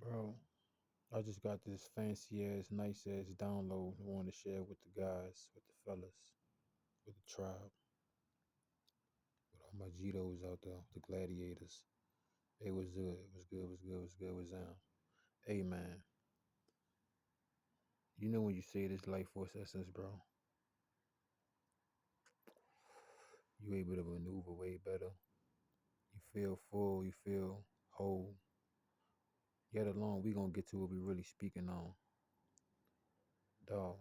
Bro, I just got this fancy ass, nice ass download I want to share with the guys, with the fellas, with the tribe, with all my Jitos out there, the gladiators. It was good, it was good, it was good, it was good, it was down. Hey man, you know when you say this life force essence, bro, you able to maneuver way better. You feel full, you feel whole. Yet alone, we gonna get to what we really speaking on. Dog,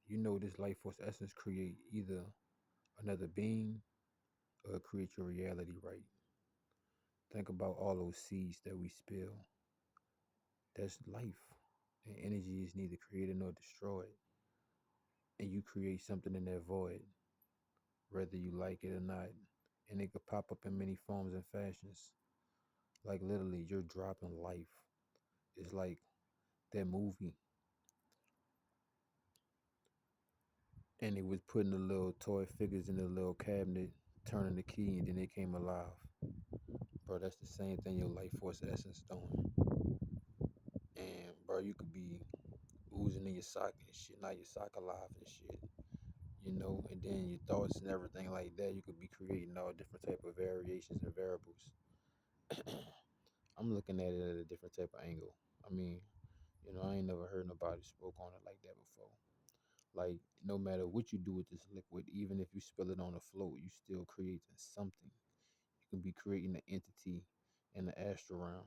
you know this life force essence create either another being or create your reality, right? Think about all those seeds that we spill. That's life. And energy is neither created nor destroyed. And you create something in that void, whether you like it or not. And it could pop up in many forms and fashions. Like literally, you're dropping life. It's like that movie. And it was putting the little toy figures in the little cabinet, turning the key, and then they came alive. Bro, that's the same thing your life force essence doing. And bro, you could be oozing in your sock and shit. Now your sock alive and shit. And then your thoughts and everything like that, you could be creating all different type of variations and variables. I'm looking at it at a different type of angle. I mean, I ain't never heard nobody spoke on it like that before. Like, no matter what you do with this liquid, even if you spill it on the floor, you still creating something. You can be creating an entity in the astral realm.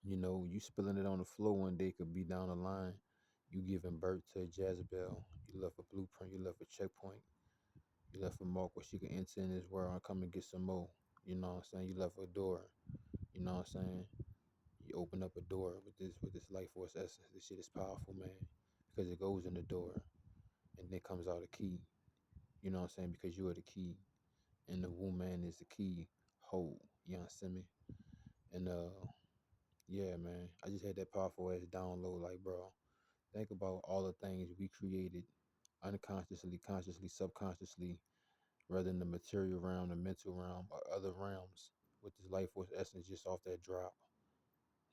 You spilling it on the floor one day could be down the line. You giving birth to a Jezebel. You left a blueprint. You left a checkpoint. You left a mark where she could enter in this world and come and get some more. You know what I'm saying? You left a door. You know what I'm saying? You open up a door with this life force essence. This shit is powerful, man. Because it goes in the door and then comes out a key. You know what I'm saying? Because you are the key. And the woman is the key hole. You understand me? And yeah, man. I just had that powerful ass download, like, bro. Think about all the things we created unconsciously, consciously, subconsciously, rather than the material realm, the mental realm, or other realms with this life force essence just off that drop.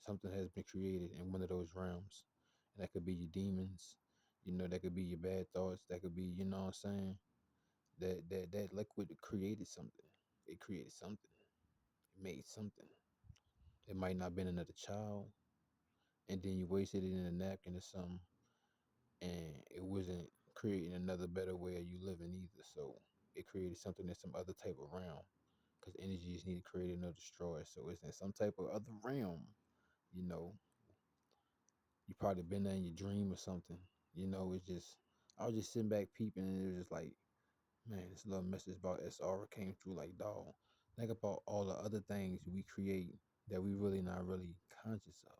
Something has been created in one of those realms. And that could be your demons, that could be your bad thoughts, that could be, what I'm saying? That liquid created something. It created something. It made something. It might not have been another child, and then you wasted it in a napkin or something, and it wasn't creating another better way of you living either. So it created something in some other type of realm, because energy is neither created nor destroyed. So it's in some type of other realm. You know, you probably been there in your dream or something. It's just I was just sitting back peeping, and it was just like, man, this little message about SR came through like, dog. Think about all the other things we create that we really not really conscious of,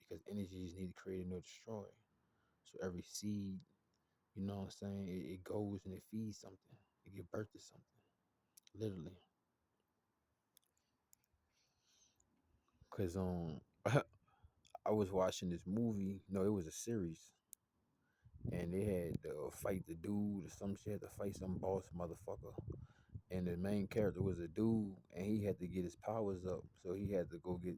because energy is neither created nor destroyed. So every seed, you know what I'm saying, it goes and it feeds something. It gives birth to something, literally. Cause I was watching this movie. No, it was a series, and they had to fight the dude or some shit. Had to fight some boss motherfucker, and the main character was a dude, and he had to get his powers up. So he had to go get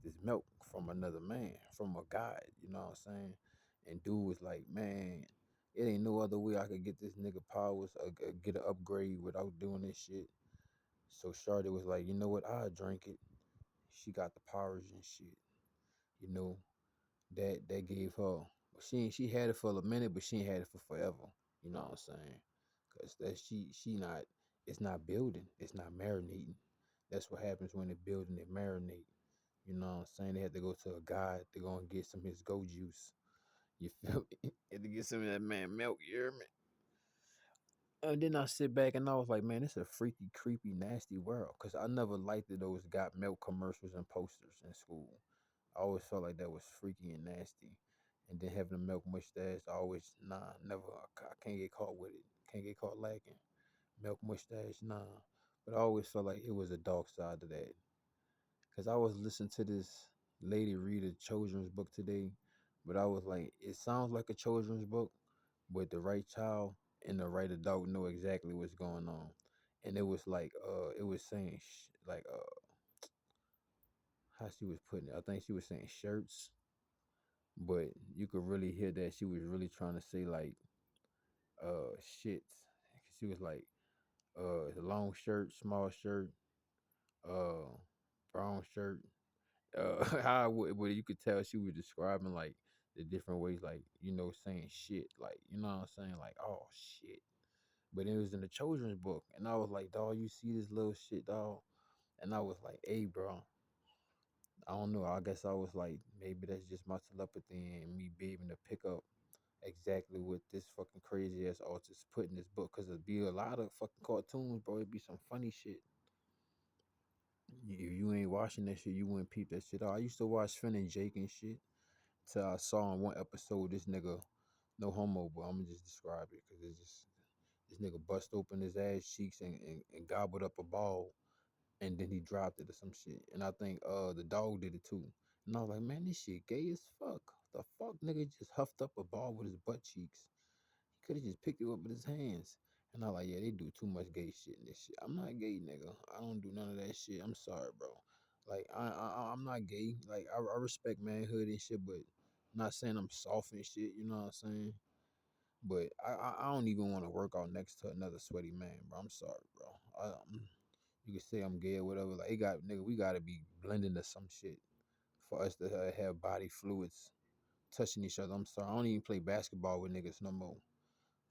this milk from another man, from a god. You know what I'm saying? And dude was like, man, it ain't no other way I could get this nigga powers or get an upgrade without doing this shit. So Shorty was like, you know what? I'll drink it. She got the powers and shit. You know, that gave her. She had it for a minute, but she ain't had it for forever. You know what I'm saying? Cause that she not. It's not building. It's not marinating. That's what happens when they build and they marinate. You know what I'm saying? They had to go to a god to go and get some of his go juice. You feel me? Had to get some of that man milk. You hear me? And then I sit back and I was like, man, it's a freaky, creepy, nasty world. Cause I never liked those got milk commercials and posters in school. I always felt like that was freaky and nasty. And then having a milk mustache, I always, nah, never. I can't get caught with it. Can't get caught lacking. Milk mustache, nah. But I always felt like it was a dark side to that. Cause I was listening to this lady read a children's book today, but I was like, it sounds like a children's book, but the right child and the right adult know exactly what's going on. And it was like, it was saying like, how she was putting it. I think she was saying shirts, but you could really hear that she was really trying to say like shits. She was like long shirt, small shirt, uh brown shirt. How I would, but you could tell she was describing like the different ways, like saying shit, like what I'm saying, like oh shit. But it was in the children's book, and I was like, dog, you see this little shit, dog? And I was like, hey, bro, I don't know. I guess I was like, maybe that's just my telepathy and me being able to pick up exactly what this fucking crazy ass artist put in this book. Cause it'd be a lot of fucking cartoons, bro. It'd be some funny shit. You ain't watching that shit, you wouldn't peep that shit out. I used to watch Finn and Jake and shit. Till I saw in one episode this nigga, no homo, but I'm gonna just describe it because it's just this nigga bust open his ass cheeks and gobbled up a ball, and then he dropped it or some shit. And I think the dog did it too. And I was like, man, this shit gay as fuck. The fuck nigga just huffed up a ball with his butt cheeks. He could have just picked it up with his hands. And I like, yeah, they do too much gay shit in this shit. I'm not gay, nigga. I don't do none of that shit. I'm sorry, bro. Like I'm not gay. Like I respect manhood and shit, but I'm not saying I'm soft and shit. You know what I'm saying? But I don't even want to work out next to another sweaty man, bro. I'm sorry, bro. You can say I'm gay or whatever. Like, we gotta be blending to some shit for us to have body fluids touching each other. I'm sorry. I don't even play basketball with niggas no more.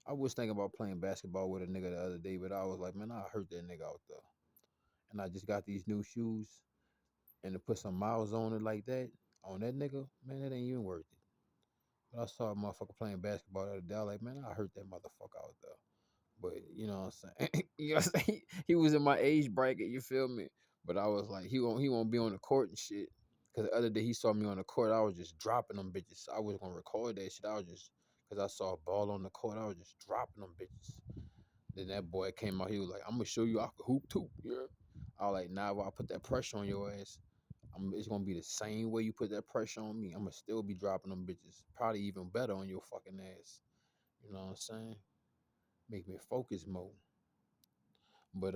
I was thinking about playing basketball with a nigga the other day, but I was like, man, I hurt that nigga out there. And I just got these new shoes, and to put some miles on it like that, on that nigga, man, that ain't even worth it. But I saw a motherfucker playing basketball the other day. I was like, man, I hurt that motherfucker out there. But you know what I'm saying? You know what I'm saying? He was in my age bracket, you feel me? But I was like, he won't be on the court and shit. Cause the other day he saw me on the court, I was just dropping them bitches. I was gonna record that shit. I was just cause I saw a ball on the court, I was just dropping them bitches. Then that boy came out, he was like, I'm gonna show you I can hoop too. Yeah. I was like, nah, if I put that pressure on your ass, it's gonna be the same way you put that pressure on me. I'm gonna still be dropping them bitches. Probably even better on your fucking ass. You know what I'm saying? Make me focus more. But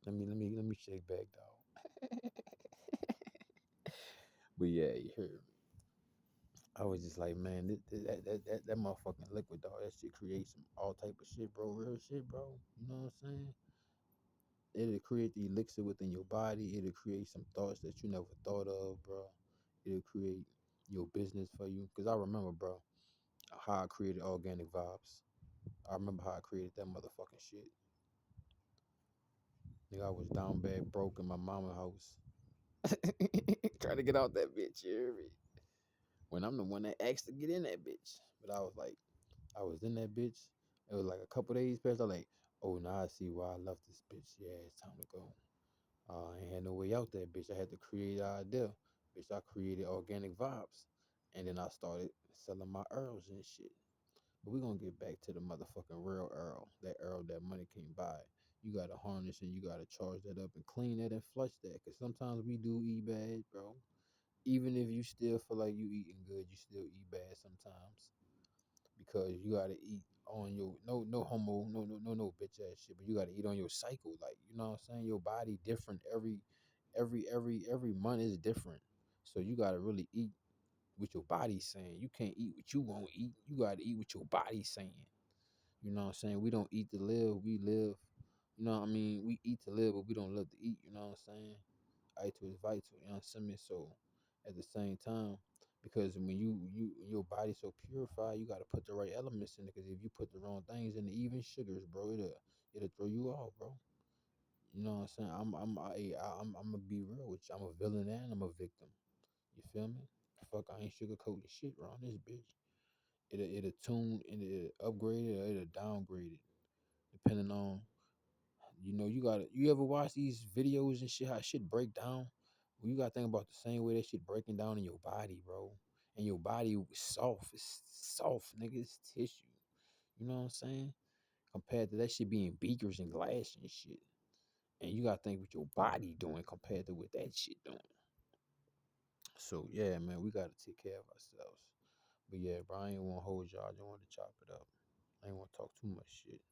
let me shake back, dog. But yeah, you heard me. I was just like, man, that motherfucking liquid, dog. That shit creates some all type of shit, bro. Real shit, bro. You know what I'm saying? It'll create the elixir within your body. It'll create some thoughts that you never thought of, bro. It'll create your business for you. Cause I remember, bro, how I created OrganicVbyz. I remember how I created that motherfucking shit. Nigga, I was down bad, broke in my mama's house. Trying to get out that bitch, you hear me? When I'm the one that asked to get in that bitch. But I was like, I was in that bitch. It was like a couple days past. I was like, oh, now I see why I love this bitch. Yeah, it's time to go. I ain't had no way out that bitch. I had to create an idea. Bitch, I created OrganicVbyz. And then I started selling my herbs and shit. But we're going to get back to the motherfucking real herb. That herb that money can't buy. You got to harness and you got to charge that up and clean that and flush that. Because sometimes we do eat bad, bro. Even if you still feel like you eating good, you still eat bad sometimes because you gotta eat on your no homo no bitch ass shit, but you gotta eat on your cycle. Like you know what I'm saying? Your body different every month is different, so you gotta really eat what your body's saying. You can't eat what you won't eat. You gotta eat what your body's saying. You know what I'm saying? We don't eat to live, we live. You know what I mean? We eat to live, but we don't live to eat. You know what I'm saying? Vital is vital. You know what I'm saying? So at the same time, because when your body's so purified, you got to put the right elements in it. Because if you put the wrong things in, even sugars, bro, it'll throw you off, bro. You know what I'm saying? I'm gonna be real with you. I'm a villain and I'm a victim. You feel me? Fuck, I ain't sugarcoating shit around this bitch. It'll tune and it'll upgrade it or it'll downgrade it depending on you ever watch these videos and shit, how shit break down? Well, you gotta think about the same way that shit breaking down in your body, bro. And your body is soft. It's soft, nigga. It's tissue. You know what I'm saying? Compared to that shit being beakers and glass and shit. And you gotta think what your body doing compared to what that shit doing. So yeah, man, we gotta take care of ourselves. But yeah, bro, I ain't wanna hold y'all. I just want to chop it up. I ain't wanna talk too much shit.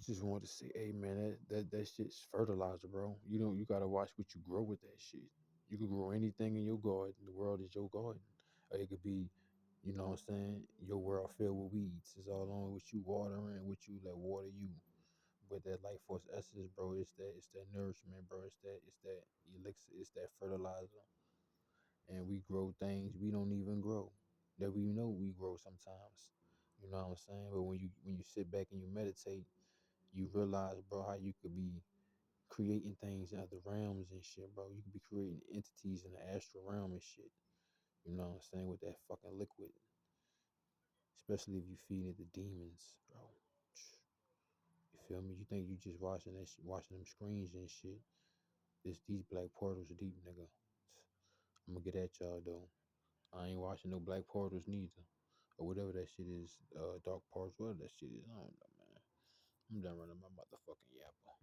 Just wanted to say, hey man, that shit's fertilizer, bro. You gotta watch what you grow with that shit. You can grow anything in your garden. The world is your garden. Or it could be, you know what I'm saying, your world filled with weeds. It's all on what you watering, what you let water you. But that life force essence, bro, it's that nourishment, bro. It's that elixir, it's that fertilizer. And we grow things we don't even grow. That we know we grow sometimes. You know what I'm saying? But when you sit back and you meditate, you realize, bro, how you could be creating things in other realms and shit, bro. You could be creating entities in the astral realm and shit. You know what I'm saying? With that fucking liquid. Especially if you feed it the demons, bro. You feel me? You think you just watching that shit, watching them screens and shit. These black portals are deep, nigga. I'm gonna get at y'all though. I ain't watching no black portals neither. Or whatever that shit is, dark portals, whatever that shit is. I don't know, man. I'm done running my motherfucking yapper.